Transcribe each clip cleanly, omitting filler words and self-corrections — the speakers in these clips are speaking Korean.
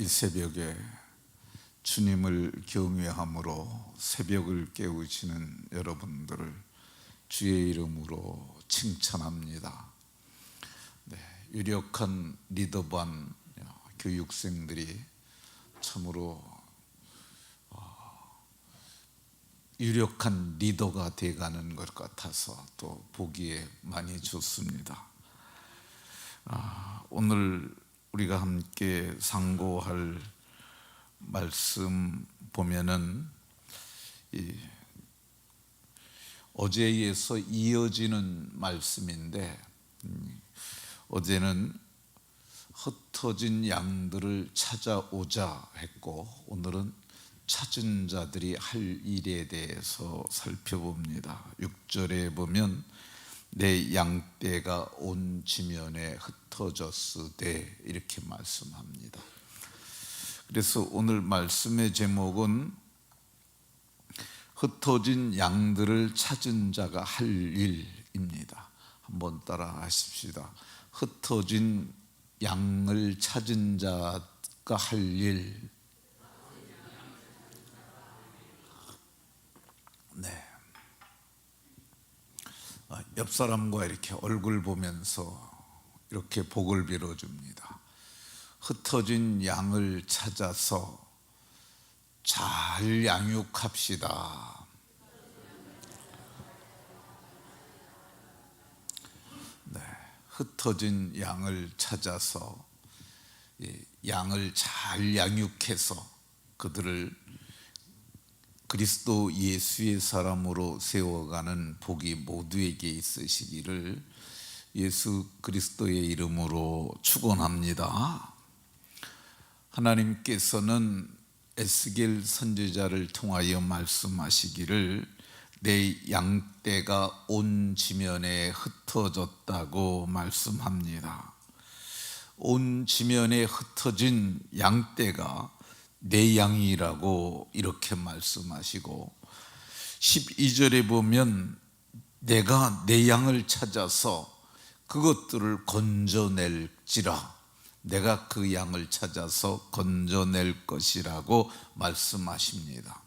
이 새벽에 주님을 경외함으로 새벽을 깨우시는 여러분들을 주의 이름으로 칭찬합니다. 유력한 리더반 교육생들이 참으로 유력한 리더가 돼가는 것 같아서 또 보기에 많이 좋습니다. 오늘 우리가 함께 상고할 말씀 보면은 어제에서 이어지는 말씀인데, 어제는 흩어진 양들을 찾아오자 했고, 오늘은 찾은 자들이 할 일에 대해서 살펴봅니다. 6절에 보면 내 양떼가 온 지면에 흩어졌으되 이렇게 말씀합니다. 그래서 오늘 말씀의 제목은 흩어진 양들을 찾은 자가 할 일입니다. 한번 따라 하십시다. 흩어진 양을 찾은 자가 할 일. 옆 사람과 이렇게 얼굴 보면서 이렇게 복을 빌어줍니다. 흩어진 양을 찾아서 잘 양육합시다. 흩어진 양을 찾아서 양을 잘 양육해서 그들을 그리스도 예수의 사람으로 세워가는 복이 모두에게 있으시기를 예수 그리스도의 이름으로 축원합니다. 하나님께서는 에스겔 선지자를 통하여 말씀하시기를 내 양떼가 온 지면에 흩어졌다고 말씀합니다. 온 지면에 흩어진 양떼가 내 양이라고 이렇게 말씀하시고, 12절에 보면 내가 내 양을 찾아서 그것들을 건져낼지라, 내가 그 양을 찾아서 건져낼 것이라고 말씀하십니다.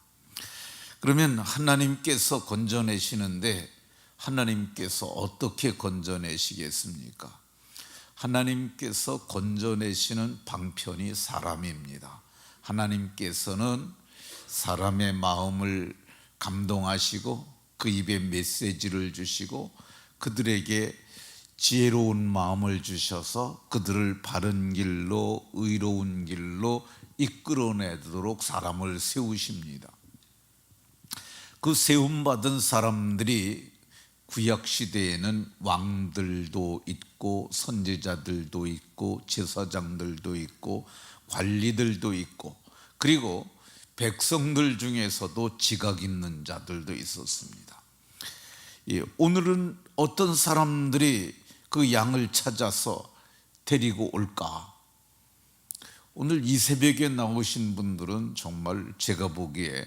그러면 하나님께서 건져내시는데 하나님께서 어떻게 건져내시겠습니까? 하나님께서 건져내시는 방편이 사람입니다. 하나님께서는 사람의 마음을 감동하시고 그 입에 메시지를 주시고 그들에게 지혜로운 마음을 주셔서 그들을 바른 길로, 의로운 길로 이끌어내도록 사람을 세우십니다. 그 세움받은 사람들이 구약시대에는 왕들도 있고 선지자들도 있고 제사장들도 있고 관리들도 있고, 그리고 백성들 중에서도 지각 있는 자들도 있었습니다. 오늘은 어떤 사람들이 그 양을 찾아서 데리고 올까? 오늘 이 새벽에 나오신 분들은 정말 제가 보기에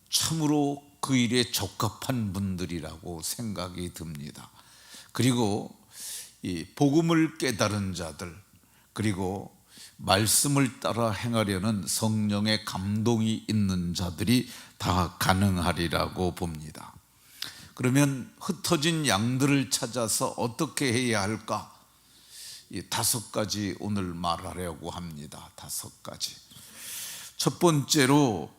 참으로 그 일에 적합한 분들이라고 생각이 듭니다. 그리고 이 복음을 깨달은 자들, 그리고 말씀을 따라 행하려는 성령의 감동이 있는 자들이 다 가능하리라고 봅니다. 그러면 흩어진 양들을 찾아서 어떻게 해야 할까? 이 5가지 오늘 말하려고 합니다. 5가지. 첫 번째로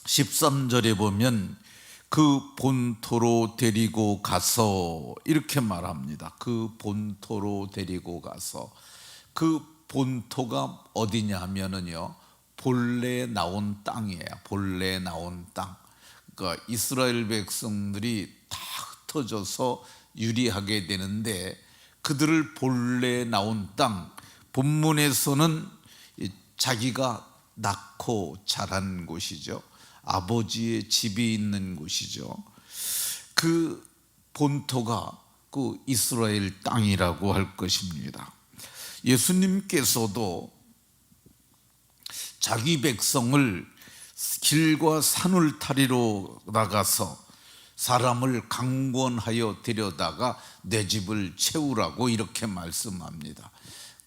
13절에 보면 그 본토로 데리고 가서 이렇게 말합니다. 그 본토로 데리고 가서, 그 본토가 어디냐 하면은요, 본래 나온 땅이에요. 본래 나온 땅. 그러니까 이스라엘 백성들이 다 흩어져서 유리하게 되는데 그들을 본래 나온 땅, 본문에서는 자기가 낳고 자란 곳이죠. 아버지의 집이 있는 곳이죠. 그 본토가 그 이스라엘 땅이라고 할 것입니다. 예수님께서도 자기 백성을 길과 산울타리로 나가서 사람을 강권하여 데려다가 내 집을 채우라고 이렇게 말씀합니다.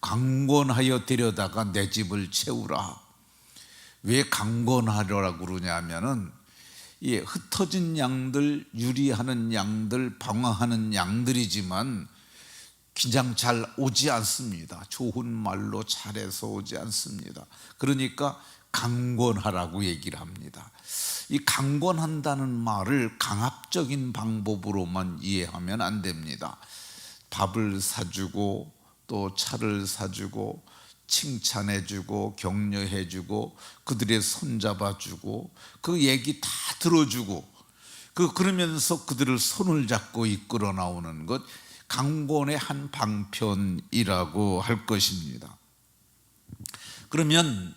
강권하여 데려다가 내 집을 채우라. 왜 강권하려고 그러냐면은 이 흩어진 양들, 유리하는 양들, 방황하는 양들이지만 그냥 잘 오지 않습니다. 좋은 말로 잘해서 오지 않습니다. 그러니까 강권하라고 얘기를 합니다. 이 강권한다는 말을 강압적인 방법으로만 이해하면 안 됩니다. 밥을 사주고 또 차를 사주고 칭찬해주고 격려해주고 그들의 손잡아주고 그 얘기 다 들어주고 그러면서 그들을 손을 잡고 이끌어 나오는 것, 강권의 한 방편이라고 할 것입니다. 그러면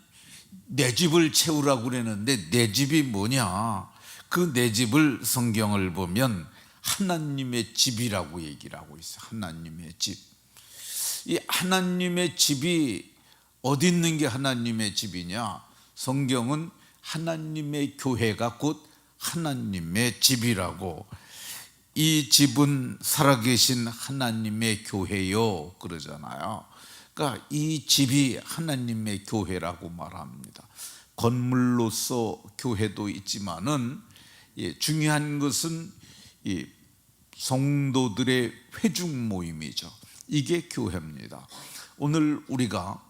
내 집을 채우라고 그랬는데 내 집이 뭐냐? 그 내 집을 성경을 보면 하나님의 집이라고 얘기를 하고 있어요. 하나님의 집. 이 하나님의 집이 어디 있는 게 하나님의 집이냐? 성경은 하나님의 교회가 곧 하나님의 집이라고, 이 집은 살아계신 하나님의 교회요 그러잖아요. 그러니까 이 집이 하나님의 교회라고 말합니다. 건물로서 교회도 있지만은 중요한 것은 이 성도들의 회중 모임이죠. 이게 교회입니다. 오늘 우리가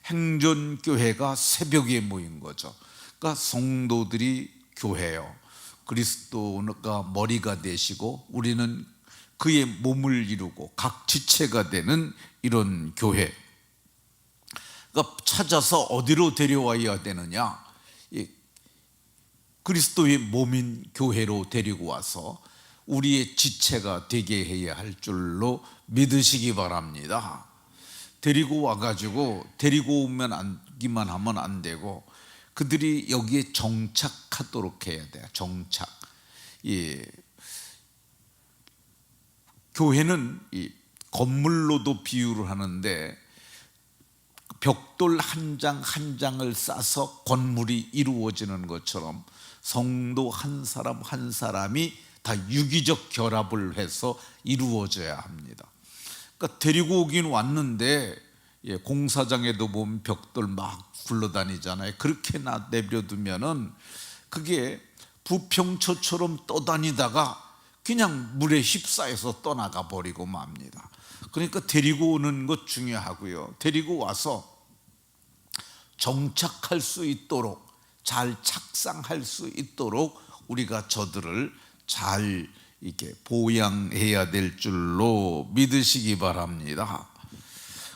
행전교회가 새벽에 모인 거죠. 그러니까 성도들이 교회예요. 그리스도가 머리가 되시고 우리는 그의 몸을 이루고 각 지체가 되는 이런 교회. 그러니까 찾아서 어디로 데려와야 되느냐? 그리스도의 몸인 교회로 데리고 와서 우리의 지체가 되게 해야 할 줄로 믿으시기 바랍니다. 데리고 와가지고 데리고 오기만 하면 안 되고 그들이 여기에 정착하도록 해야 돼요. 정착. 교회는 건물로도 비유를 하는데 벽돌 한 장 한 장을 쌓아서 건물이 이루어지는 것처럼 성도 한 사람 한 사람이 다 유기적 결합을 해서 이루어져야 합니다. 그러니까 데리고 오긴 왔는데 공사장에도 보면 벽돌 막 굴러다니잖아요. 그렇게 내버려두면은 그게 부평초처럼 떠다니다가 그냥 물에 휩싸여서 떠나가 버리고 맙니다. 그러니까 데리고 오는 것 중요하고요. 데리고 와서 정착할 수 있도록, 잘 착상할 수 있도록 우리가 저들을 잘 이렇게 보양해야 될 줄로 믿으시기 바랍니다.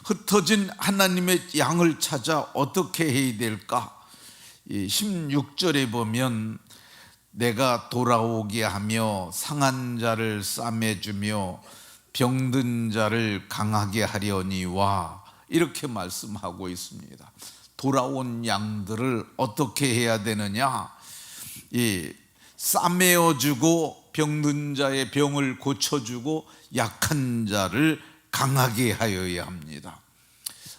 흩어진 하나님의 양을 찾아 어떻게 해야 될까? 16절에 보면 내가 돌아오게 하며 상한 자를 싸매주며 병든 자를 강하게 하려니와, 이렇게 말씀하고 있습니다. 돌아온 양들을 어떻게 해야 되느냐? 싸매어주고 병든 자의 병을 고쳐주고 약한 자를 강하게 하여야 합니다.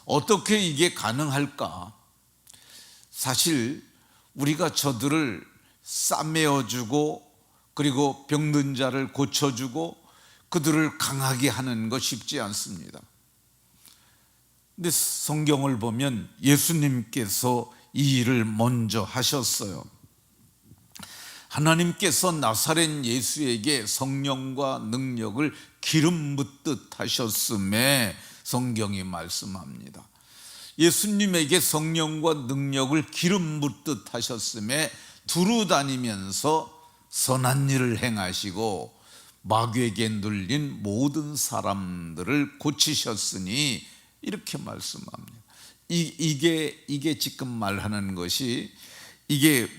어떻게 이게 가능할까? 사실 우리가 저들을 싸매어주고 그리고 병든 자를 고쳐주고 그들을 강하게 하는 것 쉽지 않습니다. 근데 성경을 보면 예수님께서 이 일을 먼저 하셨어요. 하나님께서 나사렛 예수에게 성령과 능력을 기름 붓듯 하셨음에 성경이 말씀합니다. 예수님에게 성령과 능력을 기름 붓듯 하셨음에 두루 다니면서 선한 일을 행하시고 마귀에게 눌린 모든 사람들을 고치셨으니, 이렇게 말씀합니다. 이게 지금 말하는 것이 이게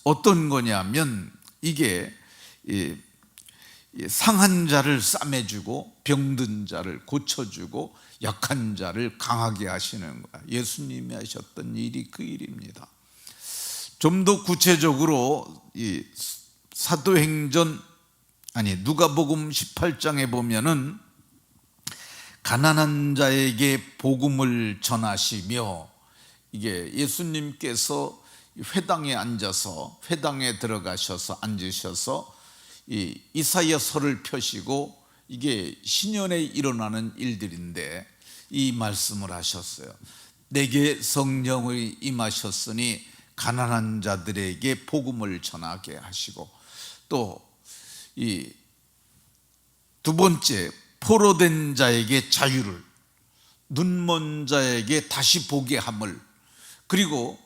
어떤 거냐면 이게 상한 자를 싸매주고 병든 자를 고쳐주고 약한 자를 강하게 하시는 거야. 예수님이 하셨던 일이 그 일입니다. 좀 더 구체적으로 누가복음 18장에 보면은 가난한 자에게 복음을 전하시며, 이게 예수님께서 회당에 들어가셔서 앉으셔서 이사야서를 펴시고, 이게 신년에 일어나는 일들인데 이 말씀을 하셨어요. 내게 성령이 임하셨으니 가난한 자들에게 복음을 전하게 하시고, 또 이 두 번째, 포로된 자에게 자유를, 눈먼 자에게 다시 보게 함을, 그리고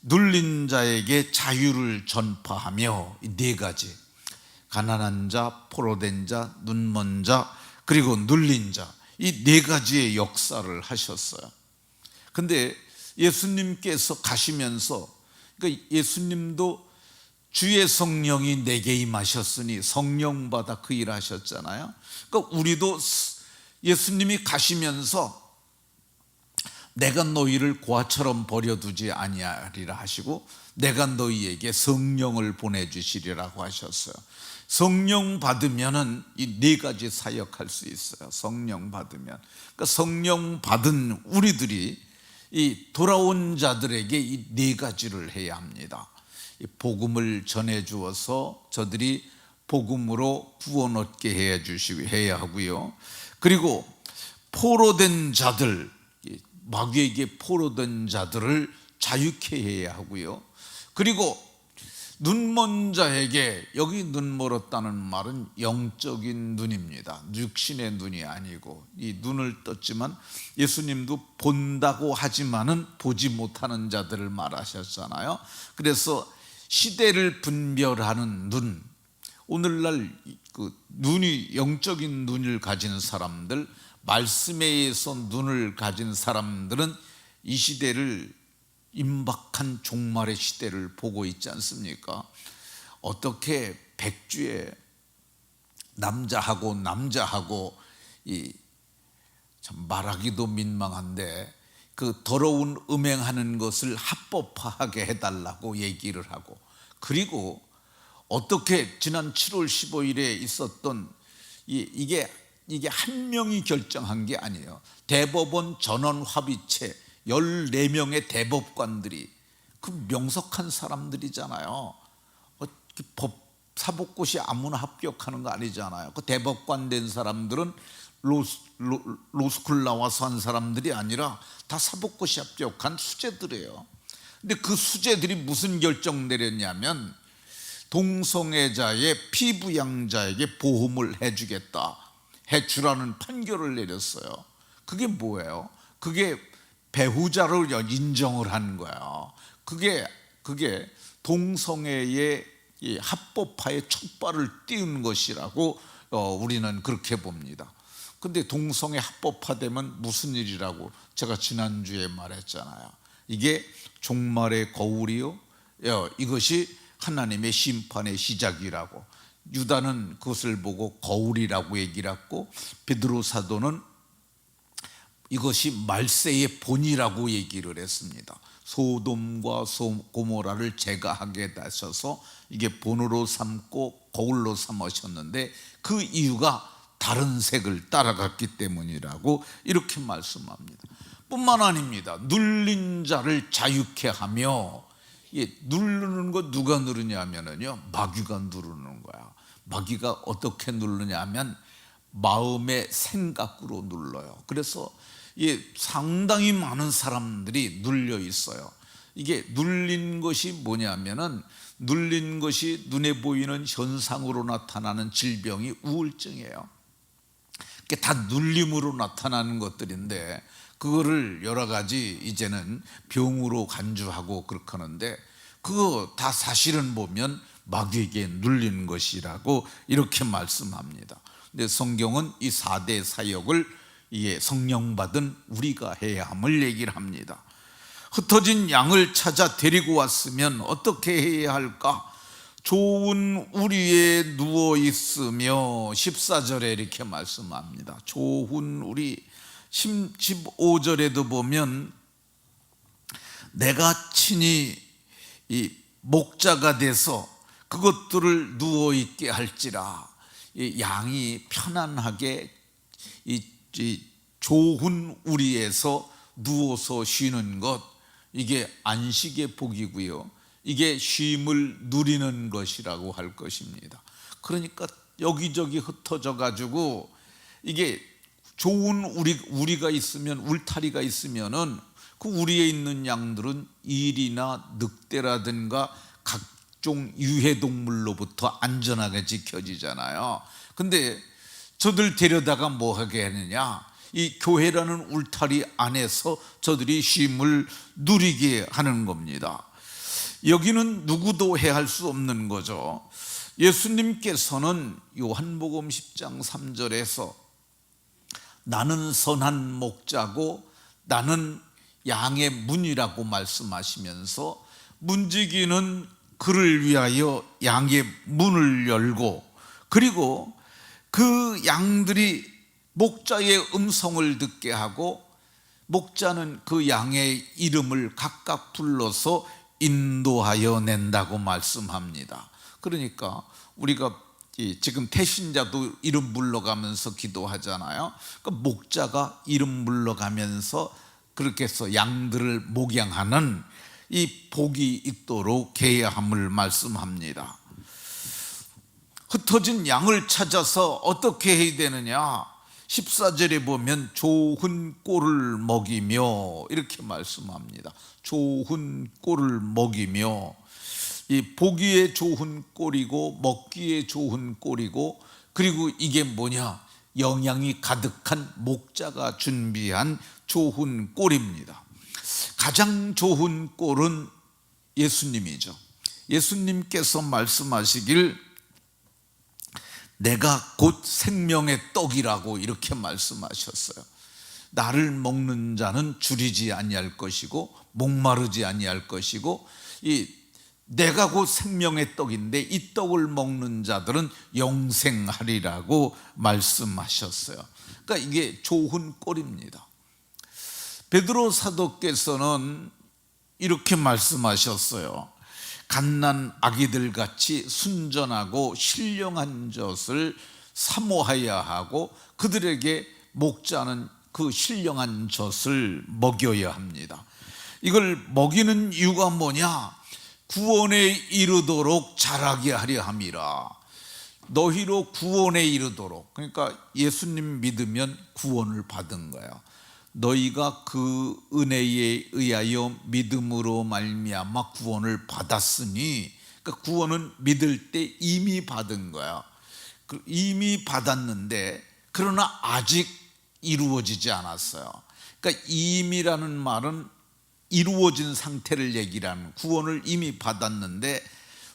눌린 자에게 자유를 전파하며, 이 네 가지, 가난한 자, 포로된 자, 눈먼 자, 그리고 눌린 자, 이 네 가지의 역사를 하셨어요. 근데 예수님께서 가시면서, 그러니까 예수님도 주의 성령이 내게 임하셨으니 성령 받아 그 일 하셨잖아요. 그러니까 우리도 예수님이 가시면서 내가 너희를 고아처럼 버려두지 아니하리라 하시고, 내가 너희에게 성령을 보내주시리라고 하셨어요. 성령 받으면은 이 네 가지 사역할 수 있어요. 성령 받으면. 그러니까 성령 받은 우리들이 이 돌아온 자들에게 이 네 가지를 해야 합니다. 이 복음을 전해 주어서 저들이 복음으로 구원 얻게 해야 하고요. 그리고 포로된 자들, 마귀에게 포로된 자들을 자유케 해야 하고요. 그리고 눈먼 자에게, 여기 눈 멀었다는 말은 영적인 눈입니다. 육신의 눈이 아니고, 이 눈을 떴지만 예수님도 본다고 하지만은 보지 못하는 자들을 말하셨잖아요. 그래서 시대를 분별하는 눈, 오늘날 그 눈이, 영적인 눈을 가진 사람들, 말씀에 의해서 눈을 가진 사람들은 이 시대를, 임박한 종말의 시대를 보고 있지 않습니까? 어떻게 백주에 남자하고 이 참 말하기도 민망한데, 그 더러운 음행하는 것을 합법화하게 해달라고 얘기를 하고, 그리고 어떻게 지난 7월 15일에 있었던 이게 한 명이 결정한 게 아니에요. 대법원 전원합의체 14명의 대법관들이, 그 명석한 사람들이잖아요. 사법고시 아무나 합격하는 거 아니잖아요. 그 대법관 된 사람들은 로스쿨 나와서 한 사람들이 아니라 다 사법고시 합격한 수재들이에요. 근데 그 수재들이 무슨 결정 내렸냐면, 동성애자의 피부양자에게 보험을 해주라는 판결을 내렸어요. 그게 뭐예요? 그게 배우자를 인정을 하는 거예요. 그게 동성애의 합법화의 촉발을 띄운 것이라고 우리는 그렇게 봅니다. 근데 동성애 합법화되면 무슨 일이라고 제가 지난주에 말했잖아요. 이게 종말의 거울이요, 이것이 하나님의 심판의 시작이라고. 유다는 그것을 보고 거울이라고 얘기를 했고, 베드로 사도는 이것이 말세의 본이라고 얘기를 했습니다. 소돔과 고모라를 제거하게 되셔서 이게 본으로 삼고 거울로 삼으셨는데, 그 이유가 다른 색을 따라갔기 때문이라고 이렇게 말씀합니다. 뿐만 아닙니다. 눌린 자를 자유케 하며, 누르는 거 누가 누르냐면요, 마귀가 누르는 거야. 마귀가 어떻게 누르냐면 마음의 생각으로 눌러요. 그래서 상당히 많은 사람들이 눌려 있어요. 이게 눌린 것이 뭐냐면은, 눌린 것이 눈에 보이는 현상으로 나타나는 질병이 우울증이에요. 그게 다 눌림으로 나타나는 것들인데, 그거를 여러 가지 이제는 병으로 간주하고 그렇게 하는데, 그거 다 사실은 보면 마귀에게 눌린 것이라고 이렇게 말씀합니다. 근데 성경은 이 4대 사역을 성령 받은 우리가 해야 함을 얘기를 합니다. 흩어진 양을 찾아 데리고 왔으면 어떻게 해야 할까? 좋은 우리에 누워 있으며, 14절에 이렇게 말씀합니다. 좋은 우리. 15절에도 보면, 내가 친히 이 목자가 돼서 그것들을 누워 있게 할지라. 이 양이 편안하게 이 좋은 우리에서 누워서 쉬는 것, 이게 안식의 복이고요, 이게 쉼을 누리는 것이라고 할 것입니다. 그러니까 여기저기 흩어져 가지고 이게 좋은 우리가 있으면, 울타리가 있으면은 그 우리에 있는 양들은 일이나 늑대라든가 각종 유해동물로부터 안전하게 지켜지잖아요. 근데 저들 데려다가 뭐 하게 하느냐, 이 교회라는 울타리 안에서 저들이 쉼을 누리게 하는 겁니다. 여기는 누구도 해할 수 없는 거죠. 예수님께서는 요한복음 10장 3절에서 나는 선한 목자고 나는 양의 문이라고 말씀하시면서 문지기는 그를 위하여 양의 문을 열고, 그리고 그 양들이 목자의 음성을 듣게 하고, 목자는 그 양의 이름을 각각 불러서 인도하여 낸다고 말씀합니다. 그러니까 우리가 지금 태신자도 이름 불러가면서 기도하잖아요. 그러니까 목자가 이름 불러가면서 그렇게 해서 양들을 목양하는 이 복이 있도록 해야 함을 말씀합니다. 흩어진 양을 찾아서 어떻게 해야 되느냐, 14절에 보면 좋은 꼴을 먹이며 이렇게 말씀합니다. 좋은 꼴을 먹이며, 이 보기에 좋은 꼴이고 먹기에 좋은 꼴이고, 그리고 이게 뭐냐, 영양이 가득한 목자가 준비한 좋은 꼴입니다. 가장 좋은 꼴은 예수님이죠. 예수님께서 말씀하시길 내가 곧 생명의 떡이라고 이렇게 말씀하셨어요. 나를 먹는 자는 줄이지 아니할 것이고 목마르지 아니할 것이고, 내가 곧 생명의 떡인데 이 떡을 먹는 자들은 영생하리라고 말씀하셨어요. 그러니까 이게 좋은 꼴입니다. 베드로 사도께서는 이렇게 말씀하셨어요. 갓난 아기들 같이 순전하고 신령한 젖을 사모하여야 하고, 그들에게 목자는 그 신령한 젖을 먹여야 합니다. 이걸 먹이는 이유가 뭐냐, 구원에 이르도록 자라게 하려 함이라. 너희로 구원에 이르도록, 그러니까 예수님 믿으면 구원을 받은 거예요. 너희가 그 은혜에 의하여 믿음으로 말미암아 구원을 받았으니, 그러니까 구원은 믿을 때 이미 받은 거야. 이미 받았는데 그러나 아직 이루어지지 않았어요. 그러니까 이미라는 말은 이루어진 상태를 얘기하는, 구원을 이미 받았는데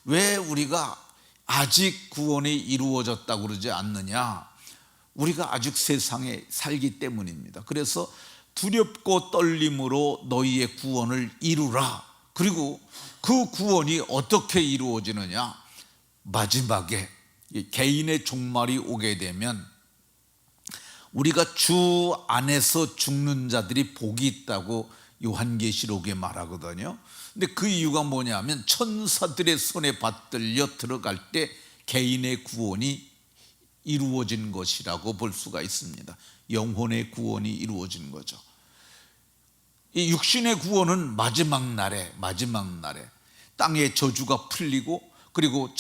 왜 우리가 아직 구원이 이루어졌다고 그러지 않느냐, 우리가 아직 세상에 살기 때문입니다. 그래서 두렵고 떨림으로 너희의 구원을 이루라. 그리고 그 구원이 어떻게 이루어지느냐, 마지막에 개인의 종말이 오게 되면 우리가 주 안에서 죽는 자들이 복이 있다고 요한계시록에 말하거든요. 근데 그 이유가 뭐냐면 천사들의 손에 받들려 들어갈 때 개인의 구원이 이루어진 것이라고 볼 수가 있습니다. 영혼의 구원이 이루어진 거죠. 이 육신의 구원은 마지막 날에 땅의 저주가 풀리고, 그리고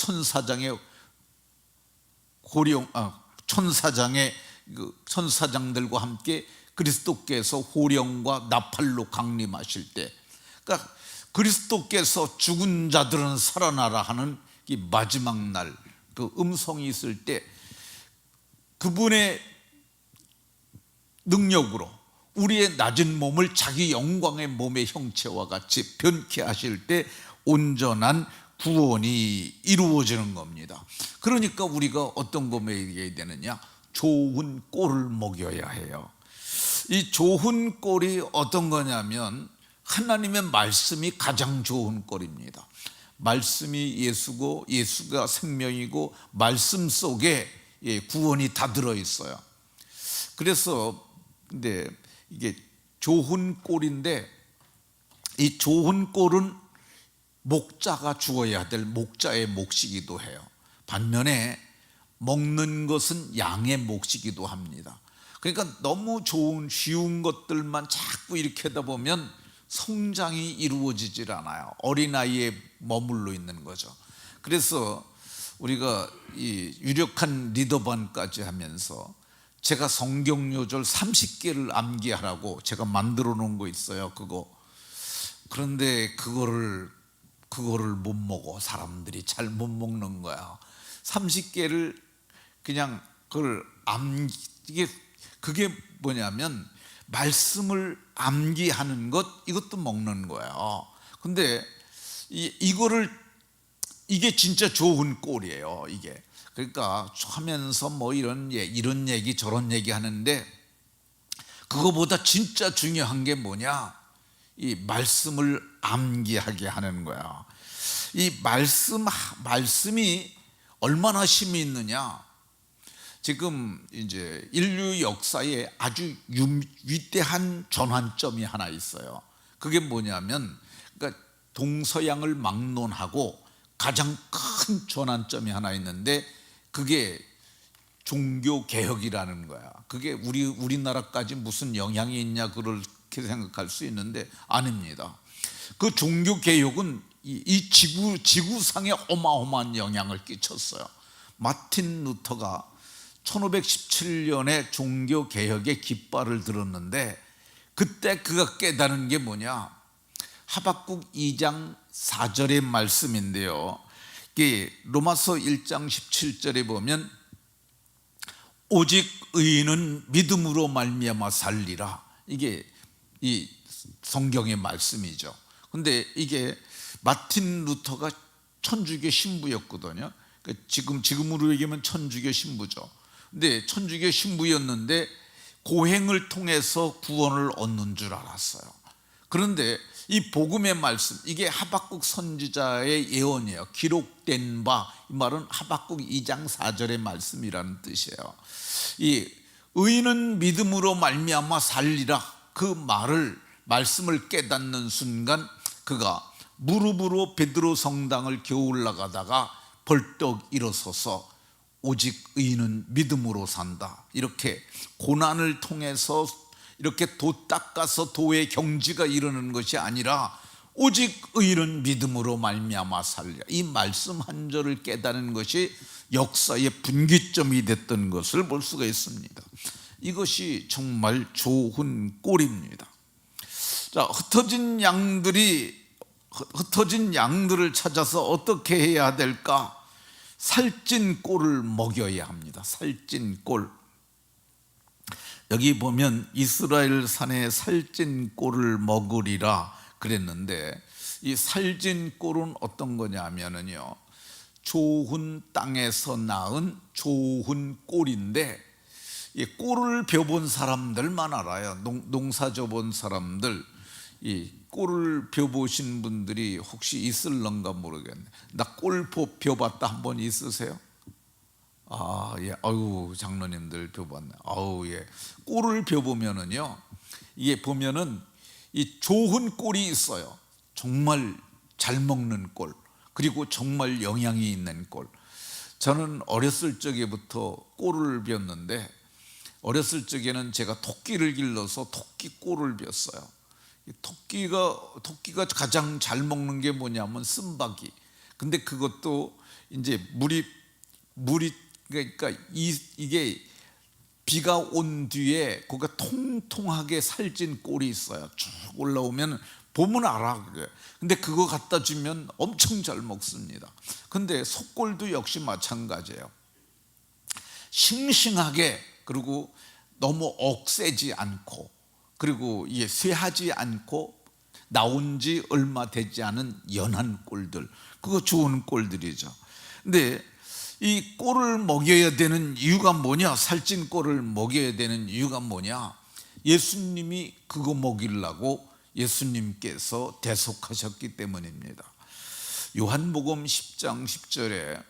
천사장들과 함께 그리스도께서 호령과 나팔로 강림하실 때, 그러니까 그리스도께서 죽은 자들은 살아나라 하는 이 마지막 날 그 음성이 있을 때, 그분의 능력으로 우리의 낮은 몸을 자기 영광의 몸의 형체와 같이 변케 하실 때 온전한 구원이 이루어지는 겁니다. 그러니까 우리가 어떤 거 먹여야 되느냐, 좋은 꼴을 먹여야 해요. 이 좋은 꼴이 어떤 거냐면 하나님의 말씀이 가장 좋은 꼴입니다. 말씀이 예수고 예수가 생명이고 말씀 속에 구원이 다 들어있어요. 그래서 근데 이게 좋은 꼴인데, 이 좋은 꼴은 목자가 주어야 될 목자의 몫이기도 해요. 반면에 먹는 것은 양의 몫이기도 합니다. 그러니까 너무 좋은 쉬운 것들만 자꾸 이렇게 하다 보면 성장이 이루어지질 않아요. 어린아이에 머물러 있는 거죠. 그래서 우리가 이 유력한 리더반까지 하면서 제가 성경 요절 30개를 암기하라고 제가 만들어 놓은 거 있어요. 그런데 그거를 못 먹어. 사람들이 잘 못 먹는 거야. 30개를 그냥 이게 그게 뭐냐면 말씀을 암기하는 것, 이것도 먹는 거예요. 근데 이게 진짜 좋은 꼴이에요. 이게 그러니까 하면서 뭐 이런 얘기 저런 얘기 하는데, 그거보다 진짜 중요한 게 뭐냐, 이 말씀을 암기하게 하는 거야. 이 말씀이 얼마나 힘이 있느냐. 지금 이제 인류 역사에 아주 위대한 전환점이 하나 있어요. 그게 뭐냐면, 그러니까 동서양을 막론하고 가장 큰 전환점이 하나 있는데, 그게 종교 개혁이라는 거야. 그게 우리나라까지 무슨 영향이 있냐 그렇게 생각할 수 있는데 아닙니다. 그 종교 개혁은 이 지구상에 어마어마한 영향을 끼쳤어요. 마틴 루터가 1517년에 종교 개혁의 깃발을 들었는데, 그때 그가 깨달은 게 뭐냐, 하박국 2장 4절의 말씀인데요. 이게 로마서 1장 17절에 보면 오직 의인은 믿음으로 말미암아 살리라. 이게 이 성경의 말씀이죠. 근데 이게 마틴 루터가 천주교 신부였거든요. 그러니까 지금으로 얘기하면 천주교 신부죠. 근데 천주교 신부였는데 고행을 통해서 구원을 얻는 줄 알았어요. 그런데 이 복음의 말씀, 이게 하박국 선지자의 예언이에요. 기록된 바, 이 말은 하박국 2장 4절의 말씀이라는 뜻이에요. 이 의인은 믿음으로 말미암아 살리라, 그 말씀을 깨닫는 순간 그가 무릎으로 베드로 성당을 겨우 올라가다가 벌떡 일어서서 오직 의인은 믿음으로 산다, 이렇게 고난을 통해서 이렇게 도 닦아서 도의 경지가 이르는 것이 아니라 오직 의인은 믿음으로 말미암아 살리라, 이 말씀 한 절을 깨닫는 것이 역사의 분기점이 됐던 것을 볼 수가 있습니다. 이것이 정말 좋은 꼴입니다. 자, 흩어진 양들을 찾아서 어떻게 해야 될까? 살찐 꼴을 먹여야 합니다. 살찐 꼴. 여기 보면 이스라엘 산에 살찐 꼴을 먹으리라 그랬는데, 이 살찐 꼴은 어떤 거냐면요, 좋은 땅에서 낳은 좋은 꼴인데, 이 꼴을 벼본 사람들만 알아요. 농사 져본 사람들, 이 꼴을 벼보신 분들이 혹시 있을런가 모르겠네. 나 꼴 벼봤다 한 번 있으세요? 아, 예. 아유, 장로님들 벼봤네. 아우, 예. 꼴을 벼보면은요, 이게 보면은 이 좋은 꼴이 있어요. 정말 잘 먹는 꼴, 그리고 정말 영양이 있는 꼴. 저는 어렸을 적에부터 꼴을 볐는데, 어렸을 적에는 제가 토끼를 길러서 토끼 꼴을 뵀어요. 토끼가 가장 잘 먹는 게 뭐냐면 쓴바귀. 근데 그것도 이제 물이 그러니까 이게 비가 온 뒤에 거기가 통통하게 살찐 꼴이 있어요. 쭉 올라오면 보면 알아. 그게. 근데 그거 갖다 주면 엄청 잘 먹습니다. 근데 속꼴도 역시 마찬가지예요. 싱싱하게, 그리고 너무 억세지 않고, 그리고 이게 쇠하지 않고 나온 지 얼마 되지 않은 연한 꼴들, 그거 좋은 꼴들이죠. 근데 이 꼴을 먹여야 되는 이유가 뭐냐, 살찐 꼴을 먹여야 되는 이유가 뭐냐, 예수님이 그거 먹이려고 예수님께서 대속하셨기 때문입니다. 요한복음 10장 10절에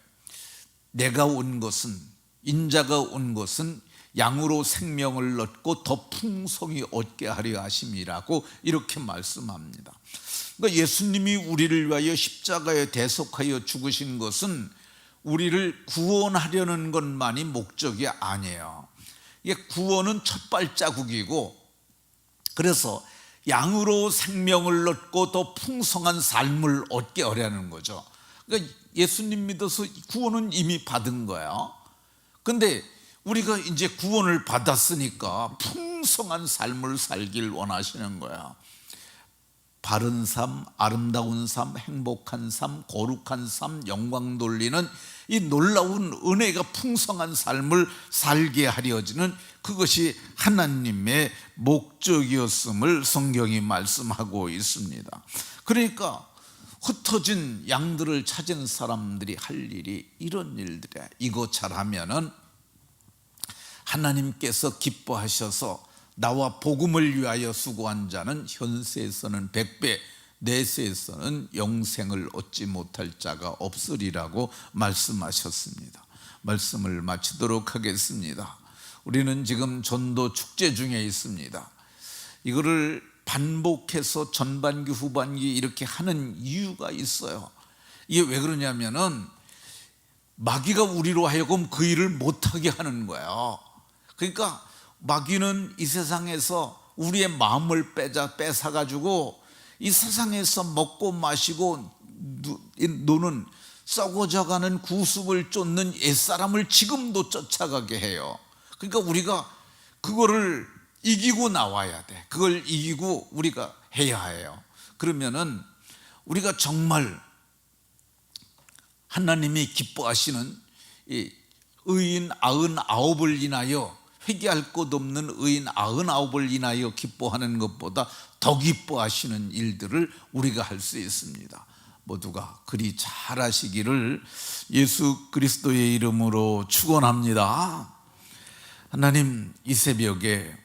내가 온 것은, 인자가 온 것은 양으로 생명을 얻고 더 풍성히 얻게 하려 하심이라고 이렇게 말씀합니다. 그러니까 예수님이 우리를 위하여 십자가에 대속하여 죽으신 것은 우리를 구원하려는 것만이 목적이 아니에요. 이게 구원은 첫 발자국이고, 그래서 양으로 생명을 얻고 더 풍성한 삶을 얻게 하려는 거죠. 그러니까 예수님 믿어서 구원은 이미 받은 거예요. 근데 우리가 이제 구원을 받았으니까 풍성한 삶을 살길 원하시는 거야. 바른 삶, 아름다운 삶, 행복한 삶, 거룩한 삶, 영광 돌리는 이 놀라운 은혜가 풍성한 삶을 살게 하려지는 그것이 하나님의 목적이었음을 성경이 말씀하고 있습니다. 그러니까 흩어진 양들을 찾은 사람들이 할 일이 이런 일들이야. 이거 잘하면은 하나님께서 기뻐하셔서 나와 복음을 위하여 수고한 자는 현세에서는 100배, 내세에서는 영생을 얻지 못할 자가 없으리라고 말씀하셨습니다. 말씀을 마치도록 하겠습니다. 우리는 지금 전도 축제 중에 있습니다. 이거를 반복해서 전반기, 후반기 이렇게 하는 이유가 있어요. 이게 왜 그러냐면은 마귀가 우리로 하여금 그 일을 못하게 하는 거예요. 그러니까 마귀는 이 세상에서 우리의 마음을 뺏어가지고 이 세상에서 먹고 마시고 노는 썩어져가는 구습을 쫓는 옛사람을 지금도 쫓아가게 해요. 그러니까 우리가 그거를 이기고 나와야 돼. 그걸 이기고 우리가 해야 해요. 그러면은 우리가 정말 하나님이 기뻐하시는 이 의인 99을 인하여, 회개할 것 없는 의인 99을 인하여 기뻐하는 것보다 더 기뻐하시는 일들을 우리가 할 수 있습니다. 모두가 그리 잘하시기를 예수 그리스도의 이름으로 축원합니다. 하나님, 이 새벽에